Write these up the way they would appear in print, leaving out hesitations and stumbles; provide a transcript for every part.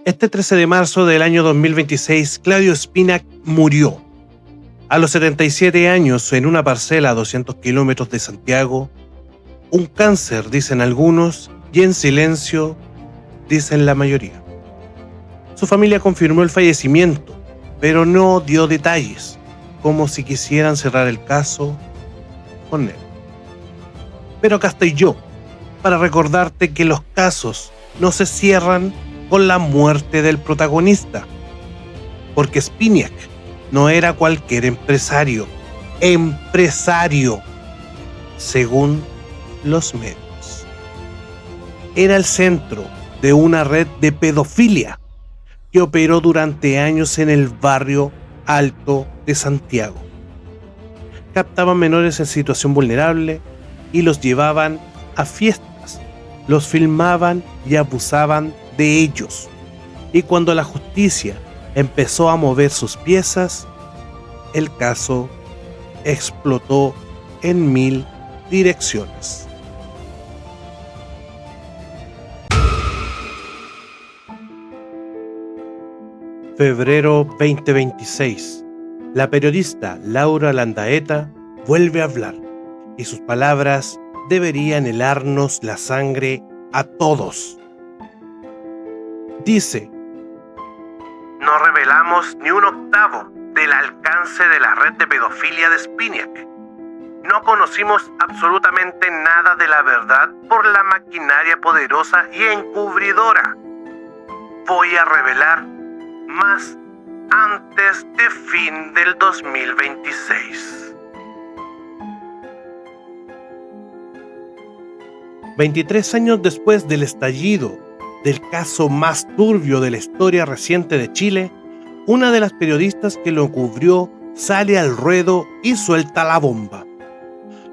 Este 13 de marzo del año 2026, Claudio Spinac murió a los 77 años en una parcela a 200 kilómetros de Santiago. Un cáncer, dicen algunos, y en silencio, dicen la mayoría. Su familia confirmó el fallecimiento, pero no dio detalles, como si quisieran cerrar el caso con él. Pero acá estoy yo, para recordarte que los casos no se cierran con la muerte del protagonista, porque Spinac no era cualquier empresario, según los medios. Era el centro de una red de pedofilia que operó durante años en el barrio alto de Santiago. Captaban menores en situación vulnerable y los llevaban a fiestas, los filmaban y abusaban de ellos. Y cuando la justicia empezó a mover sus piezas, el caso explotó en 1000 direcciones. Febrero 2026. La periodista Laura Landaeta vuelve a hablar y sus palabras deberían helarnos la sangre a todos. Dice: no revelamos ni un octavo del alcance de la red de pedofilia de Spinac. No conocimos absolutamente nada de la verdad por la maquinaria poderosa y encubridora. Voy a revelar más antes de fin del 2026. 23 años después del estallido del caso más turbio de la historia reciente de Chile, una de las periodistas que lo cubrió sale al ruedo y suelta la bomba.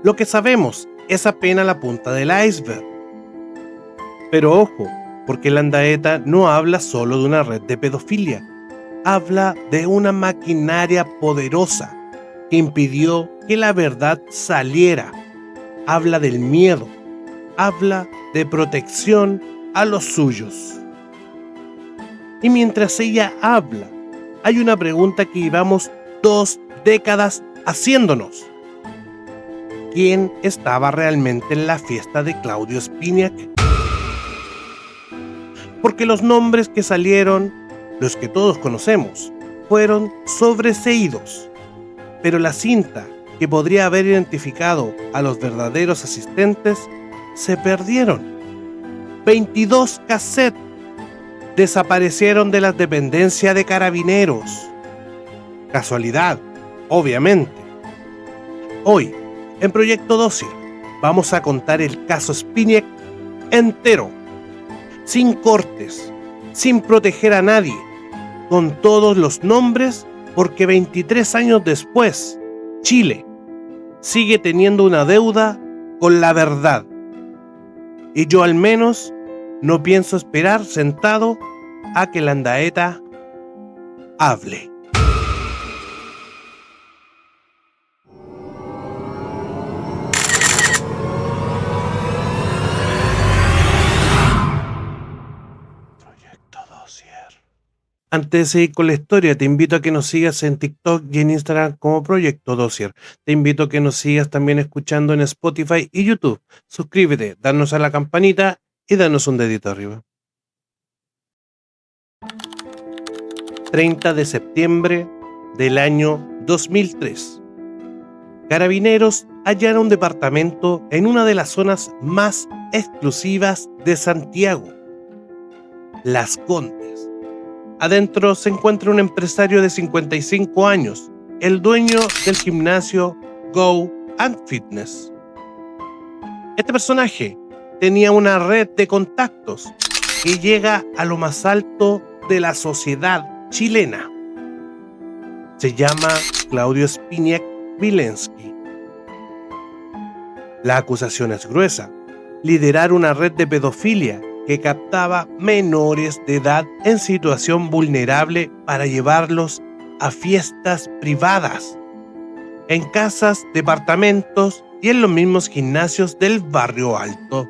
Lo que sabemos es apenas la punta del iceberg. Pero ojo, porque Landaeta no habla solo de una red de pedofilia, habla de una maquinaria poderosa que impidió que la verdad saliera. Habla del miedo, habla de protección a los suyos. Y mientras ella habla, hay una pregunta que llevamos 2 décadas haciéndonos. ¿Quién estaba realmente en la fiesta de Claudio Spinac? Porque los nombres que salieron, los que todos conocemos, fueron sobreseídos. Pero la cinta que podría haber identificado a los verdaderos asistentes se perdieron. 22 cassettes desaparecieron de las dependencias de Carabineros. Casualidad, obviamente. Hoy, en Proyecto Dossier, vamos a contar el caso Spinac entero, sin cortes, sin proteger a nadie, con todos los nombres, porque 23 años después, Chile sigue teniendo una deuda con la verdad. Y yo al menos no pienso esperar sentado a que Landaeta hable. Proyecto Dossier. Antes de seguir con la historia, te invito a que nos sigas en TikTok y en Instagram como Proyecto Dossier. Te invito a que nos sigas también escuchando en Spotify y YouTube. Suscríbete, danos a la campanita y danos un dedito arriba. 30 de septiembre del año 2003. Carabineros hallaron un departamento en una de las zonas más exclusivas de Santiago, Las Condes. Adentro se encuentra un empresario de 55 años, el dueño del gimnasio Go and Fitness. Este personaje tenía una red de contactos que llega a lo más alto de la sociedad chilena. Se llama Claudio Spinac Vilensky. La acusación es gruesa: liderar una red de pedofilia que captaba menores de edad en situación vulnerable para llevarlos a fiestas privadas, en casas, departamentos y en los mismos gimnasios del barrio alto.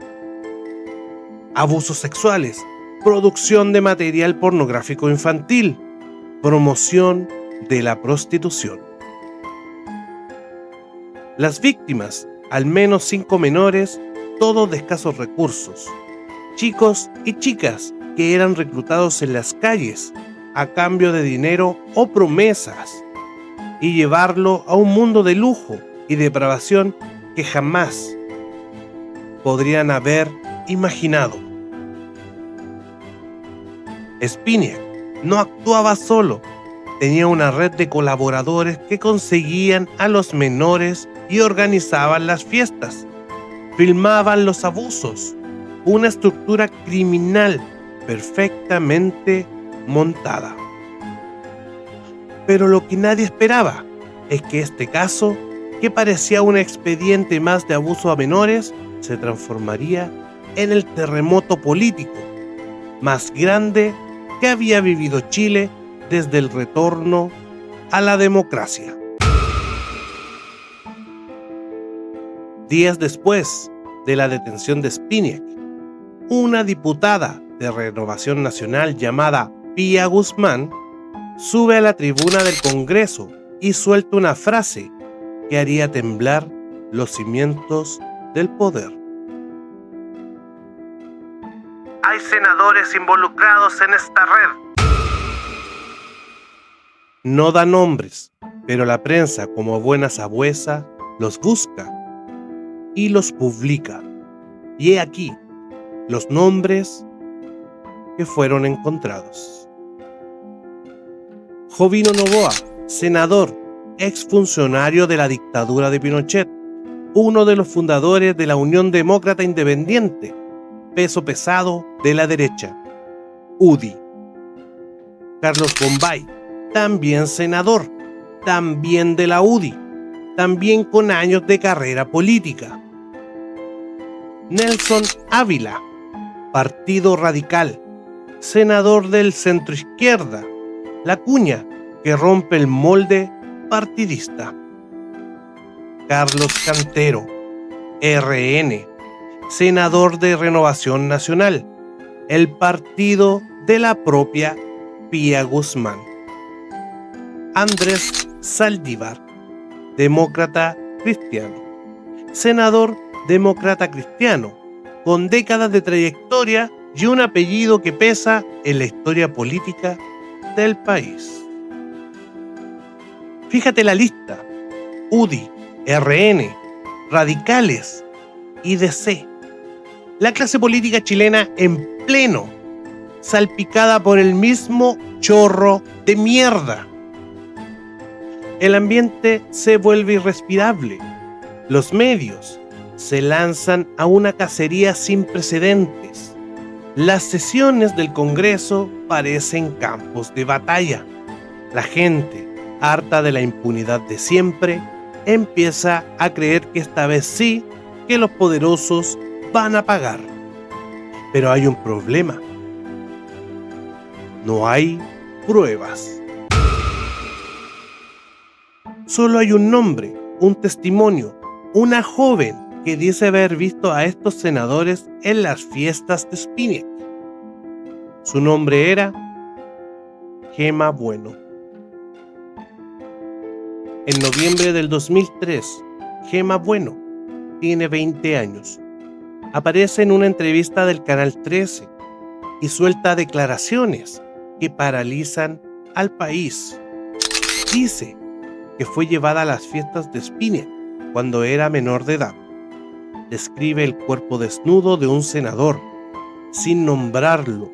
Abusos sexuales, producción de material pornográfico infantil, promoción de la prostitución. Las víctimas, al menos 5 menores, todos de escasos recursos, chicos y chicas que eran reclutados en las calles a cambio de dinero o promesas y llevarlo a un mundo de lujo y depravación que jamás podrían haber imaginado. Spiniak no actuaba solo, tenía una red de colaboradores que conseguían a los menores y organizaban las fiestas, filmaban los abusos, una estructura criminal perfectamente montada. Pero lo que nadie esperaba es que este caso, que parecía un expediente más de abuso a menores, se transformaría en el terremoto político más grande que había vivido Chile desde el retorno a la democracia. Días después de la detención de Spiniak, una diputada de Renovación Nacional llamada Pía Guzmán sube a la tribuna del Congreso y suelta una frase que haría temblar los cimientos del poder. Hay senadores involucrados en esta red. No da nombres, pero la prensa, como buena sabuesa, los busca y los publica. Y he aquí los nombres que fueron encontrados. Jovino Noboa, senador, exfuncionario de la dictadura de Pinochet, uno de los fundadores de la Unión Demócrata Independiente, peso pesado de la derecha, UDI. Carlos Bombay, también senador, también de la UDI, también con años de carrera política. Nelson Ávila, Partido Radical, senador del centroizquierda, la cuña que rompe el molde partidista. Carlos Cantero, RN, senador de Renovación Nacional, el partido de la propia Pía Guzmán. Andrés Saldívar, demócrata cristiano, senador demócrata cristiano, con décadas de trayectoria y un apellido que pesa en la historia política del país. Fíjate la lista: UDI, RN, radicales y DC. La clase política chilena en pleno, salpicada por el mismo chorro de mierda. El ambiente se vuelve irrespirable. Los medios se lanzan a una cacería sin precedentes. Las sesiones del Congreso parecen campos de batalla. La gente, harta de la impunidad de siempre, empieza a creer que esta vez sí, que los poderosos van a pagar. Pero hay un problema. No hay pruebas. Solo hay un nombre, un testimonio, una joven que dice haber visto a estos senadores en las fiestas de Spiniak. Su nombre era Gema Bueno. En noviembre del 2003, Gema Bueno tiene 20 años. Aparece en una entrevista del Canal 13 y suelta declaraciones que paralizan al país. Dice que fue llevada a las fiestas de Spiniak cuando era menor de edad. Describe el cuerpo desnudo de un senador, sin nombrarlo,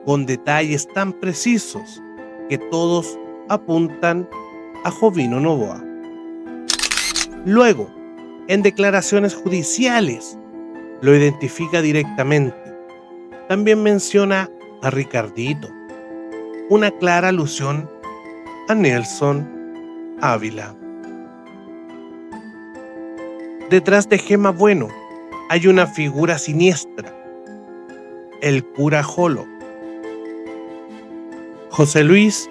con detalles tan precisos que todos apuntan a Jovino Noboa. Luego, en declaraciones judiciales, lo identifica directamente. También menciona a Ricardito, una clara alusión a Nelson Ávila. Detrás de Gema Bueno hay una figura siniestra, el cura Jolo. José Luis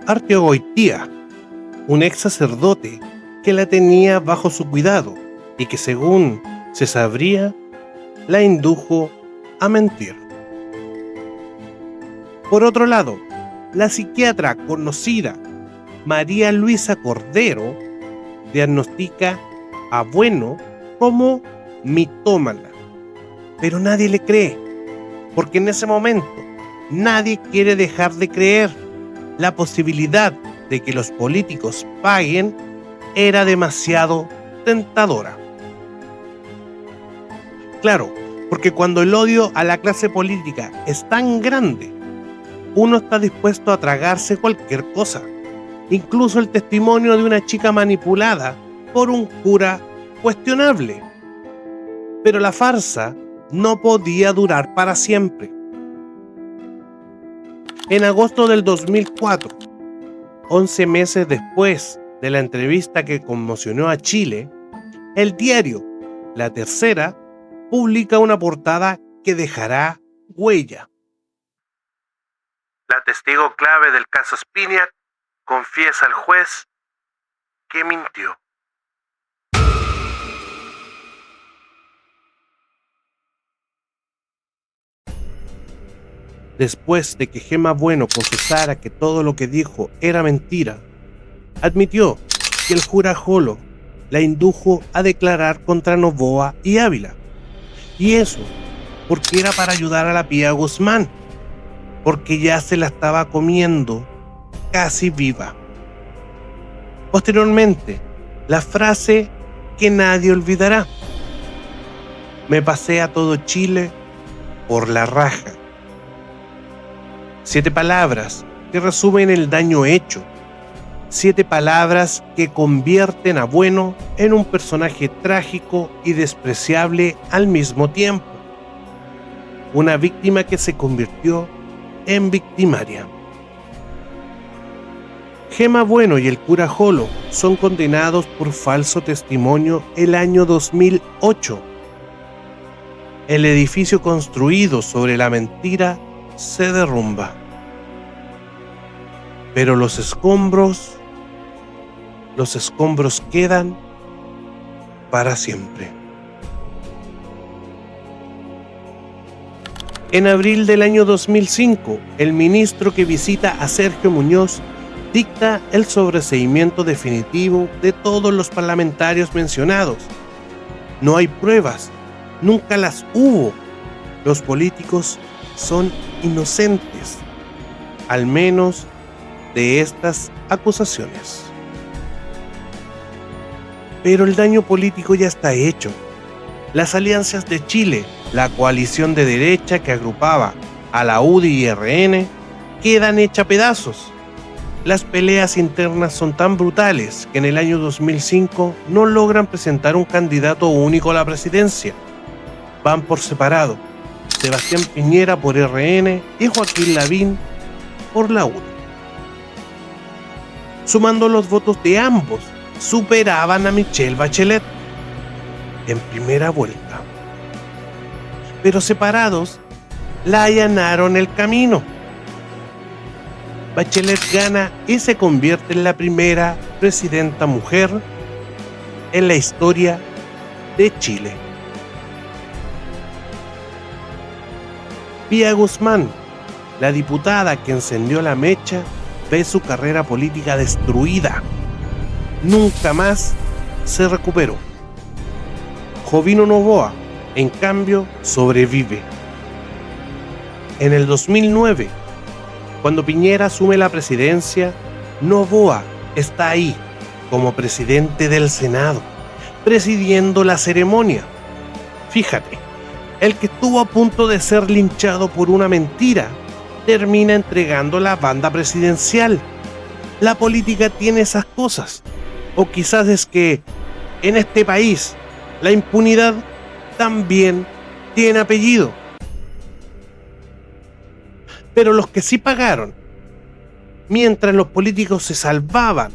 Arteogoitía, un ex sacerdote que la tenía bajo su cuidado y que, según se sabría, la indujo a mentir. Por otro lado, la psiquiatra conocida María Luisa Cordero diagnostica a Bueno como mitómana, pero nadie le cree, porque en ese momento nadie quiere dejar de creer. La posibilidad de que los políticos paguen era demasiado tentadora. Claro, porque cuando el odio a la clase política es tan grande, uno está dispuesto a tragarse cualquier cosa, incluso el testimonio de una chica manipulada por un cura cuestionable. Pero la farsa no podía durar para siempre. En agosto del 2004, 11 meses después de la entrevista que conmocionó a Chile, el diario La Tercera publica una portada que dejará huella. La testigo clave del caso Spinac confiesa al juez que mintió. Después de que Gema Bueno confesara que todo lo que dijo era mentira, admitió que el jurajolo la indujo a declarar contra Noboa y Ávila. Y eso porque era para ayudar a la Pía Guzmán, porque ya se la estaba comiendo casi viva. Posteriormente, la frase que nadie olvidará: me pasé a todo Chile por la raja. 7 palabras que resumen el daño hecho. 7 palabras que convierten a Bueno en un personaje trágico y despreciable al mismo tiempo. Una víctima que se convirtió en victimaria. Gema Bueno y el cura Jolo son condenados por falso testimonio el año 2008. El edificio construido sobre la mentira se derrumba. Pero los escombros quedan para siempre. En abril del año 2005, el ministro que visita a Sergio Muñoz dicta el sobreseimiento definitivo de todos los parlamentarios mencionados. No hay pruebas, nunca las hubo. Los políticos son inocentes, al menos de estas acusaciones. Pero el daño político ya está hecho. Las alianzas de Chile, la coalición de derecha que agrupaba a la UDI y RN, quedan hecha pedazos. Las peleas internas son tan brutales que en el año 2005 no logran presentar un candidato único a la presidencia. Van por separado: Sebastián Piñera por RN y Joaquín Lavín por la UDI. Sumando los votos de ambos, superaban a Michelle Bachelet en primera vuelta. Pero separados, la allanaron el camino. Bachelet gana y se convierte en la primera presidenta mujer en la historia de Chile. Pía Guzmán, la diputada que encendió la mecha, ve su carrera política destruida. Nunca más se recuperó. Jovino Noboa, en cambio, sobrevive. En el 2009, cuando Piñera asume la presidencia, Noboa está ahí como presidente del Senado, presidiendo la ceremonia. Fíjate, el que estuvo a punto de ser linchado por una mentira termina entregando la banda presidencial. La política tiene esas cosas. O quizás es que en este país la impunidad también tiene apellido. Pero los que sí pagaron, mientras los políticos se salvaban,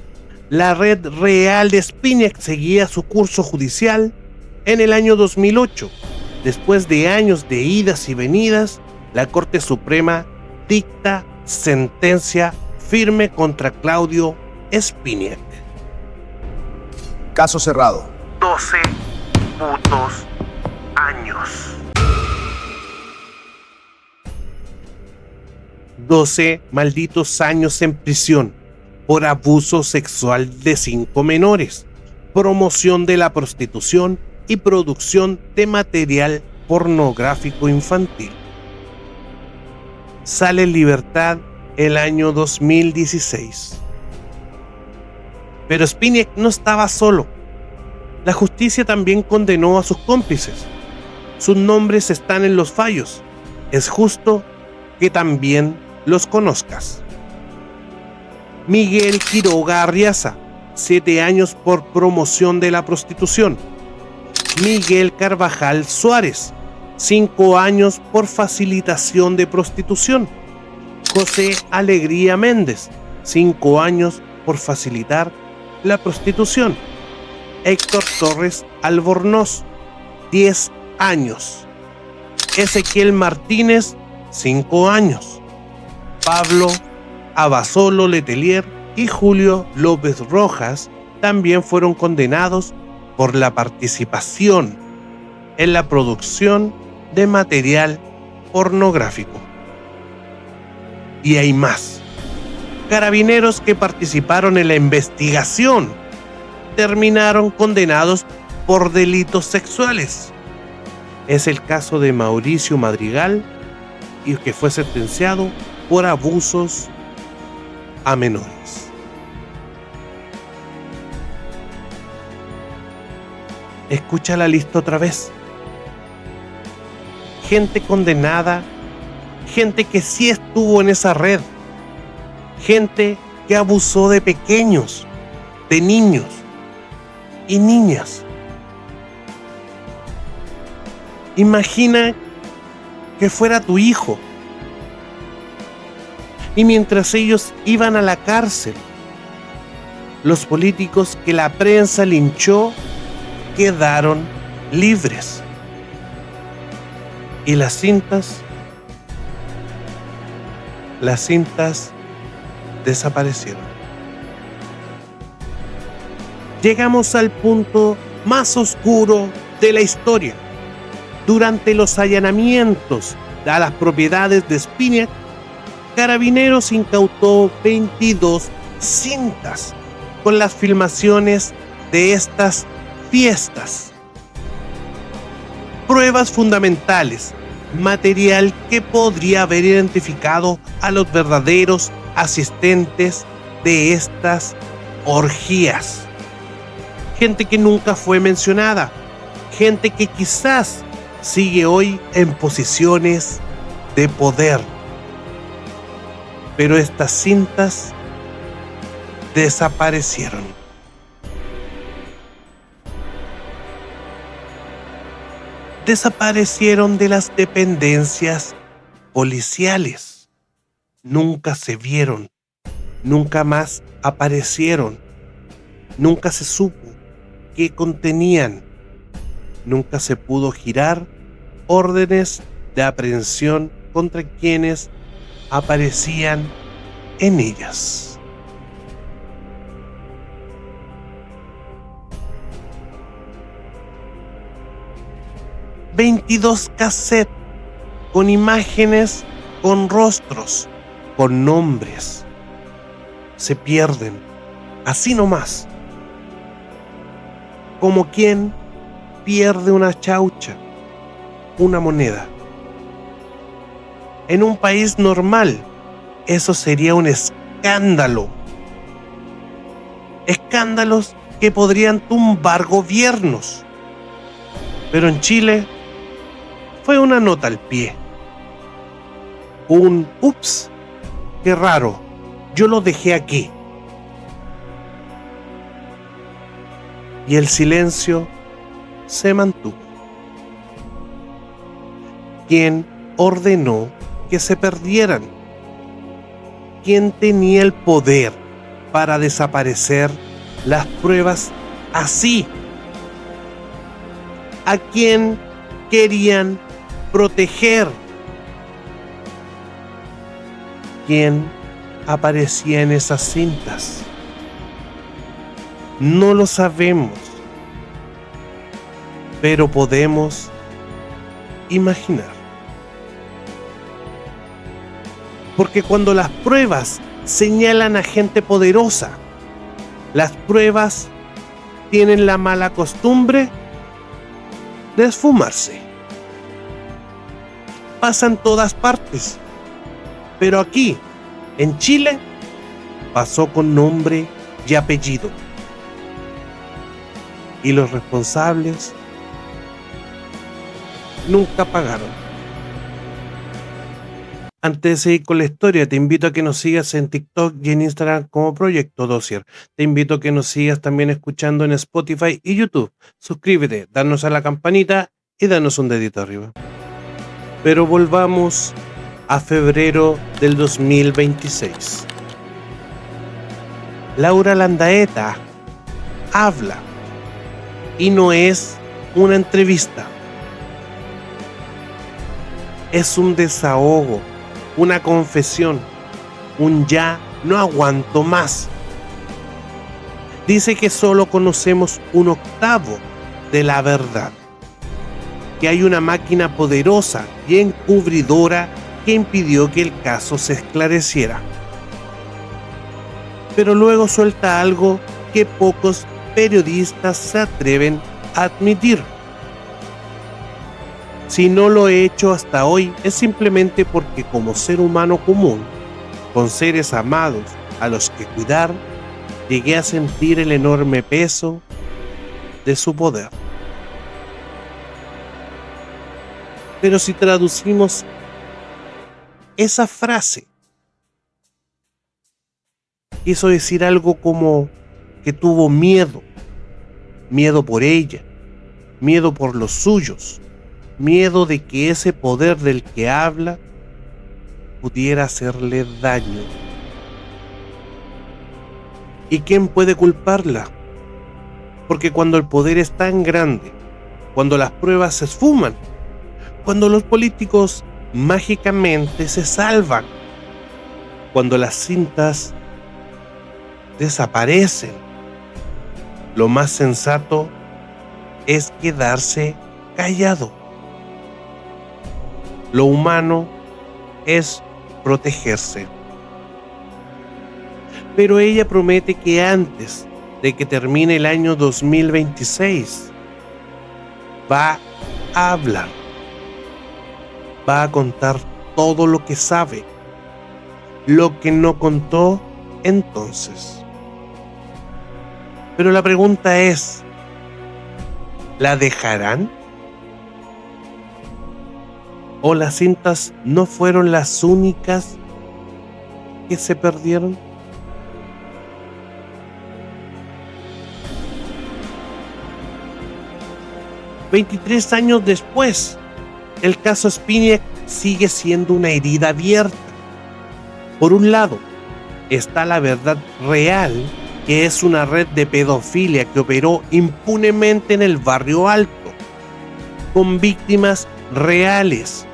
la red real de Spinac seguía su curso judicial. En el año 2008, después de años de idas y venidas, la Corte Suprema dicta sentencia firme contra Claudio Spinac. Caso cerrado. 12 putos años. 12 malditos años en prisión por abuso sexual de 5 menores, promoción de la prostitución y producción de material pornográfico infantil. Sale en libertad el año 2016. Pero Spiniak no estaba solo. La justicia también condenó a sus cómplices. Sus nombres están en los fallos. Es justo que también los conozcas. Miguel Quiroga Arriaza, 7 años por promoción de la prostitución. Miguel Carvajal Suárez, 5 años por facilitación de prostitución. José Alegría Méndez, 5 años por facilitar la prostitución. Héctor Torres Albornoz, 10 años. Ezequiel Martínez, 5 años. Pablo Abasolo Letelier y Julio López Rojas también fueron condenados por la participación en la producción de material pornográfico. Y hay más. Carabineros que participaron en la investigación terminaron condenados por delitos sexuales. Es el caso de Mauricio Madrigal, y que fue sentenciado por abusos a menores. Escucha la lista otra vez. Gente condenada, gente que sí estuvo en esa red, gente que abusó de pequeños, de niños y niñas. Imagina que fuera tu hijo. Y mientras ellos iban a la cárcel, los políticos que la prensa linchó quedaron libres. Y las cintas desaparecieron. Llegamos al punto más oscuro de la historia. Durante los allanamientos a las propiedades de Spiniak, Carabineros incautó 22 cintas con las filmaciones de estas fiestas. Pruebas fundamentales, material que podría haber identificado a los verdaderos asistentes de estas orgías. Gente que nunca fue mencionada, gente que quizás sigue hoy en posiciones de poder. Pero estas cintas desaparecieron. Desaparecieron de las dependencias policiales. Nunca se vieron, nunca más aparecieron, nunca se supo qué contenían, nunca se pudo girar órdenes de aprehensión contra quienes aparecían en ellas. ...22 cassettes con imágenes, con rostros, con nombres. Se pierden, así nomás. Como quien pierde una chaucha, una moneda. En un país normal, eso sería un escándalo. Escándalos que podrían tumbar gobiernos. Pero en Chile fue una nota al pie. Un ups, qué raro, yo lo dejé aquí. Y el silencio se mantuvo. ¿Quién ordenó que se perdieran? ¿Quién tenía el poder para desaparecer las pruebas así? ¿A quién querían proteger? ¿Quién aparecía en esas cintas? No lo sabemos, pero podemos imaginar. Porque cuando las pruebas señalan a gente poderosa, las pruebas tienen la mala costumbre de esfumarse. Pasa en todas partes, pero aquí, en Chile, pasó con nombre y apellido. Y los responsables nunca pagaron. Antes de seguir con la historia, te invito a que nos sigas en TikTok y en Instagram como Proyecto Dossier. Te invito a que nos sigas también escuchando en Spotify y YouTube. Suscríbete, danos a la campanita y danos un dedito arriba. Pero volvamos a febrero del 2026. Laura Landaeta habla y no es una entrevista. Es un desahogo, una confesión, un ya no aguanto más. Dice que solo conocemos 1/8 de la verdad, que hay una máquina poderosa y encubridora que impidió que el caso se esclareciera. Pero luego suelta algo que pocos periodistas se atreven a admitir. Si no lo he hecho hasta hoy es simplemente porque como ser humano común, con seres amados a los que cuidar, llegué a sentir el enorme peso de su poder. Pero si traducimos esa frase, quiso decir algo como que tuvo miedo, miedo por ella, miedo por los suyos, miedo de que ese poder del que habla pudiera hacerle daño. ¿Y quién puede culparla? Porque cuando el poder es tan grande, cuando las pruebas se esfuman, cuando los políticos mágicamente se salvan, cuando las cintas desaparecen, lo más sensato es quedarse callado. Lo humano es protegerse. Pero ella promete que antes de que termine el año 2026 va a hablar, va a contar todo lo que sabe, lo que no contó entonces. Pero la pregunta es, ¿la dejarán? ¿O las cintas no fueron las únicas que se perdieron? $23 años después, el caso Spinac sigue siendo una herida abierta. Por un lado, está la verdad real, que es una red de pedofilia que operó impunemente en el Barrio Alto, con víctimas reales,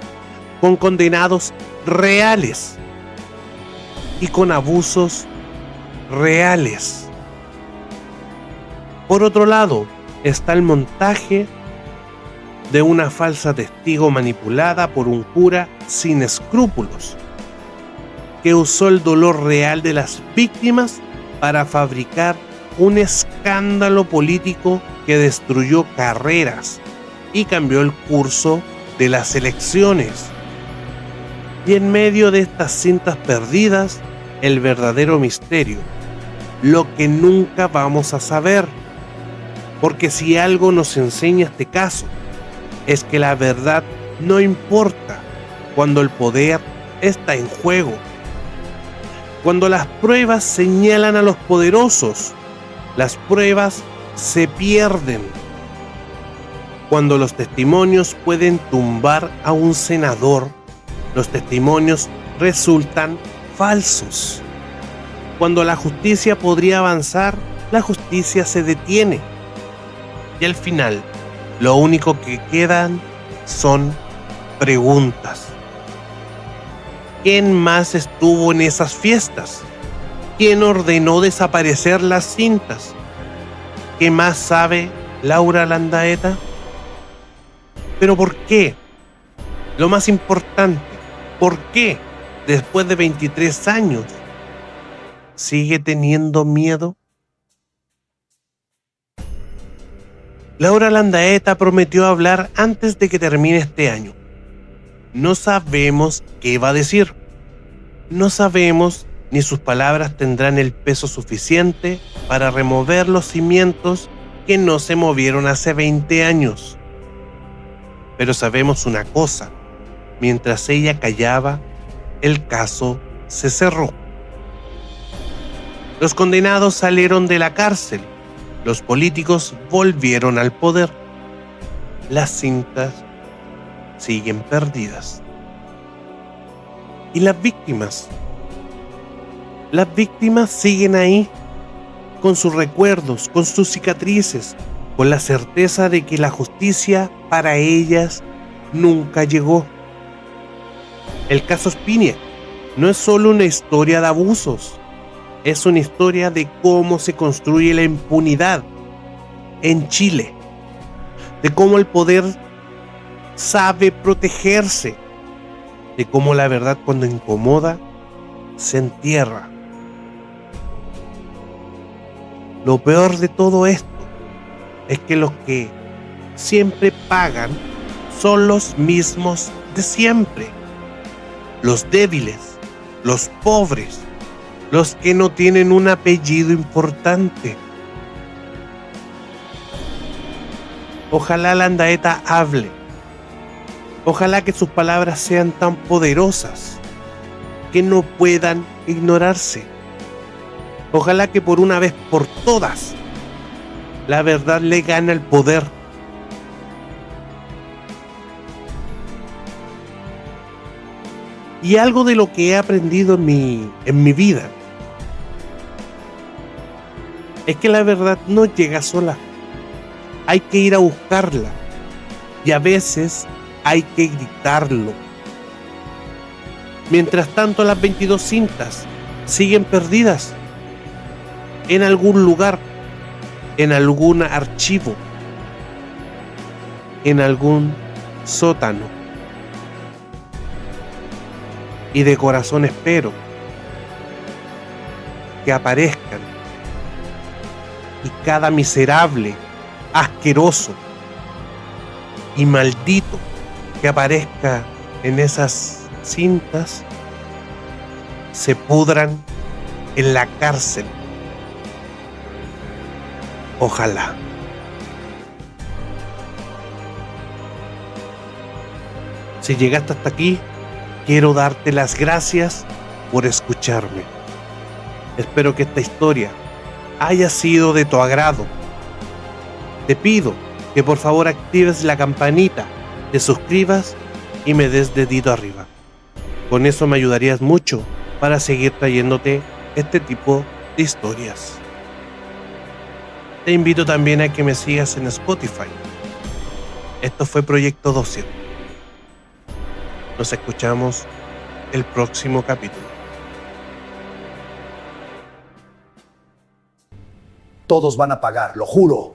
con condenados reales y con abusos reales. Por otro lado, está el montaje de una falsa testigo manipulada por un cura sin escrúpulos, que usó el dolor real de las víctimas para fabricar un escándalo político que destruyó carreras y cambió el curso de las elecciones. Y en medio de estas cintas perdidas, el verdadero misterio, lo que nunca vamos a saber, porque si algo nos enseña este caso, es que la verdad no importa cuando el poder está en juego. Cuando las pruebas señalan a los poderosos, las pruebas se pierden. Cuando los testimonios pueden tumbar a un senador, los testimonios resultan falsos. Cuando la justicia podría avanzar, la justicia se detiene. Y al final, lo único que quedan son preguntas. ¿Quién más estuvo en esas fiestas? ¿Quién ordenó desaparecer las cintas? ¿Qué más sabe Laura Landaeta? ¿Pero por qué? Lo más importante, ¿por qué después de 23 años, sigue teniendo miedo? Laura Landaeta prometió hablar antes de que termine este año. No sabemos qué va a decir. No sabemos ni sus palabras tendrán el peso suficiente para remover los cimientos que no se movieron hace 20 años. Pero sabemos una cosa: mientras ella callaba, el caso se cerró. Los condenados salieron de la cárcel. Los políticos volvieron al poder. Las cintas siguen perdidas. ¿Y las víctimas? Las víctimas siguen ahí, con sus recuerdos, con sus cicatrices, con la certeza de que la justicia para ellas nunca llegó. El caso Spinac no es solo una historia de abusos, es una historia de cómo se construye la impunidad en Chile, de cómo el poder sabe protegerse, de cómo la verdad, cuando incomoda, se entierra. Lo peor de todo esto es que los que siempre pagan son los mismos de siempre. Los débiles, los pobres, los que no tienen un apellido importante. Ojalá Landaeta hable. Ojalá que sus palabras sean tan poderosas que no puedan ignorarse. Ojalá que por una vez por todas la verdad le gane al poder. Y algo de lo que he aprendido en mi vida es que la verdad no llega sola. Hay que ir a buscarla. Y a veces hay que gritarlo. Mientras tanto, las 22 cintas siguen perdidas en algún lugar, en algún archivo, en algún sótano. Y de corazón espero que aparezcan y cada miserable, asqueroso y maldito que aparezca en esas cintas se pudran en la cárcel. Ojalá. Si llegaste hasta aquí, quiero darte las gracias por escucharme. Espero que esta historia haya sido de tu agrado. Te pido que por favor actives la campanita, te suscribas y me des dedito arriba. Con eso me ayudarías mucho para seguir trayéndote este tipo de historias. Te invito también a que me sigas en Spotify. Esto fue Proyecto 200. Nos escuchamos el próximo capítulo. Todos van a pagar, lo juro.